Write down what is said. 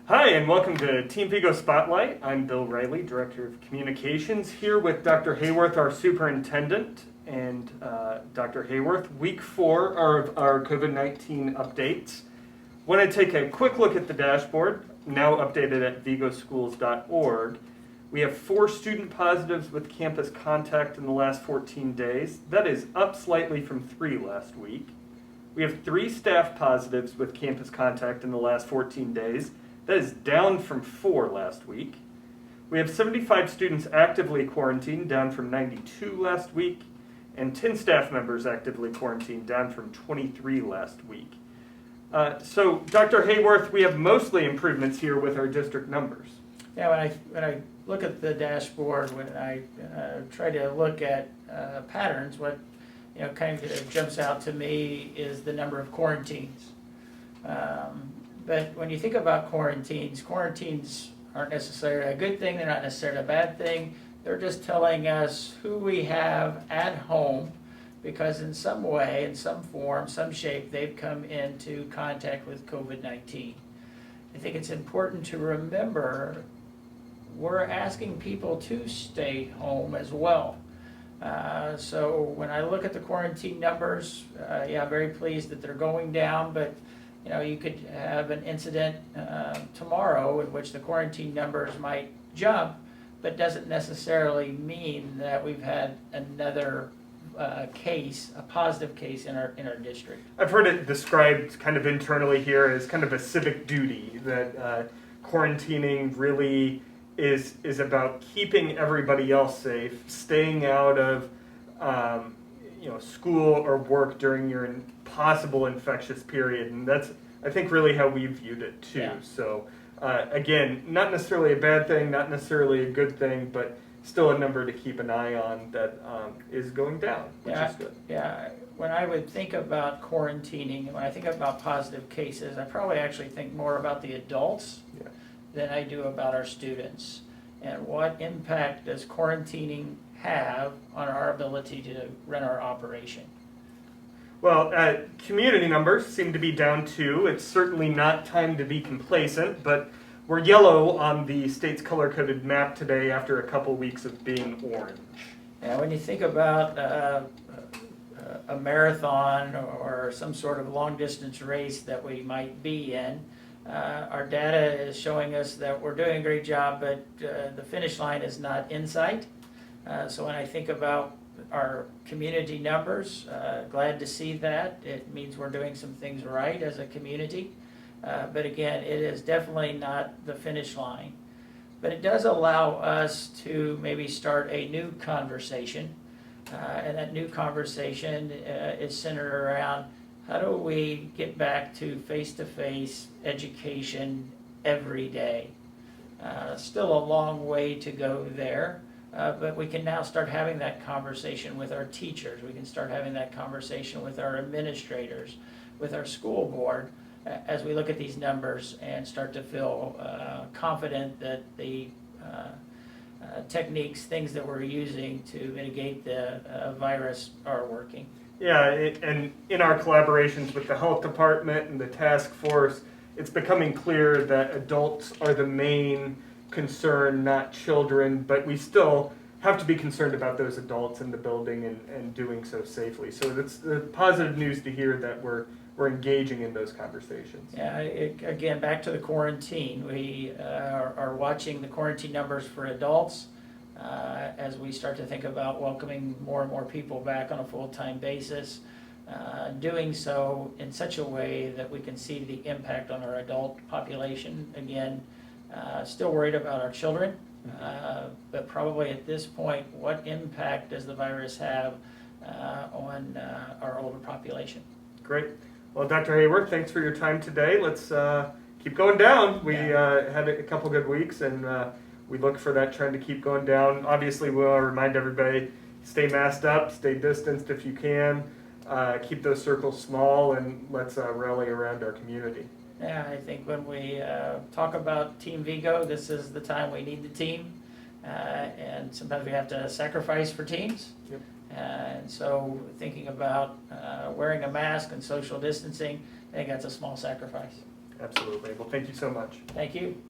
Hi, and welcome to Team Vigo Spotlight. I'm Bill Riley, Director of Communications, here with Dr. Hayworth, our Superintendent, and Dr. Hayworth, week 4 of our COVID-19 updates. Want to take a quick look at the dashboard, now updated at vigoschools.org. We have 4 student positives with campus contact in the last 14 days. That is up slightly from 3 last week. We have 3 staff positives with campus contact in the last 14 days. That is down from 4 last week. We have 75 students actively quarantined, down from 92 last week, and 10 staff members actively quarantined, down from 23 last week. So, Dr. Hayworth, we have mostly improvements here with our district numbers. Yeah, when I look at the dashboard, when I try to look at patterns, what kind of jumps out to me is the number of quarantines. But when you think about quarantines aren't necessarily a good thing, they're not necessarily a bad thing. They're just telling us who we have at home because in some way, in some form, some shape, they've come into contact with COVID-19. I think it's important to remember we're asking people to stay home as well. So when I look at the quarantine numbers, I'm very pleased that they're going down, but you could have an incident tomorrow in which the quarantine numbers might jump, but doesn't necessarily mean that we've had another case, a positive case in our district. I've heard it described kind of internally here as kind of a civic duty, that quarantining really is about keeping everybody else safe, staying out of school or work during your possible infectious period, and that's, I think, really how we viewed it too. Yeah. So again, not necessarily a bad thing, not necessarily a good thing, but still a number to keep an eye on that is going down, which is good. Yeah, when I would think about quarantining, when I think about positive cases, I probably actually think more about the adults than I do about our students. And what impact does quarantining have on our ability to run our operation? Well, community numbers seem to be down too. It's certainly not time to be complacent, but we're yellow on the state's color-coded map today after a couple weeks of being orange. Yeah, when you think about a marathon or some sort of long-distance race that we might be in, our data is showing us that we're doing a great job, but the finish line is not in sight. So when I think about our community numbers, glad to see that. It means we're doing some things right as a community. But again, it is definitely not the finish line. But it does allow us to maybe start a new conversation. And that new conversation is centered around how do we get back to face-to-face education every day. Still a long way to go there. But we can now start having that conversation with our teachers. We can start having that conversation with our administrators, with our school board, as we look at these numbers and start to feel confident that the techniques, things that we're using to mitigate the virus are working. Yeah, and in our collaborations with the health department and the task force, it's becoming clear that adults are the main concern, not children, but we still have to be concerned about those adults in the building and doing so safely. So it's the positive news to hear that we're engaging in those conversations. Yeah, again, back to the quarantine. We are watching the quarantine numbers for adults as we start to think about welcoming more and more people back on a full-time basis, doing so in such a way that we can see the impact on our adult population. Again, still worried about our children, but probably at this point, what impact does the virus have on our older population? Great. Well, Dr. Hayworth, thanks for your time today. Let's keep going down. We had a couple good weeks, and we look for that trend to keep going down. Obviously, we'll remind everybody, stay masked up, stay distanced if you can, keep those circles small, and let's rally around our community. Yeah, I think when we talk about Team Vigo, this is the time we need the team, and sometimes we have to sacrifice for teams. Yep. And so thinking about wearing a mask and social distancing, I think that's a small sacrifice. Absolutely. Well, thank you so much. Thank you.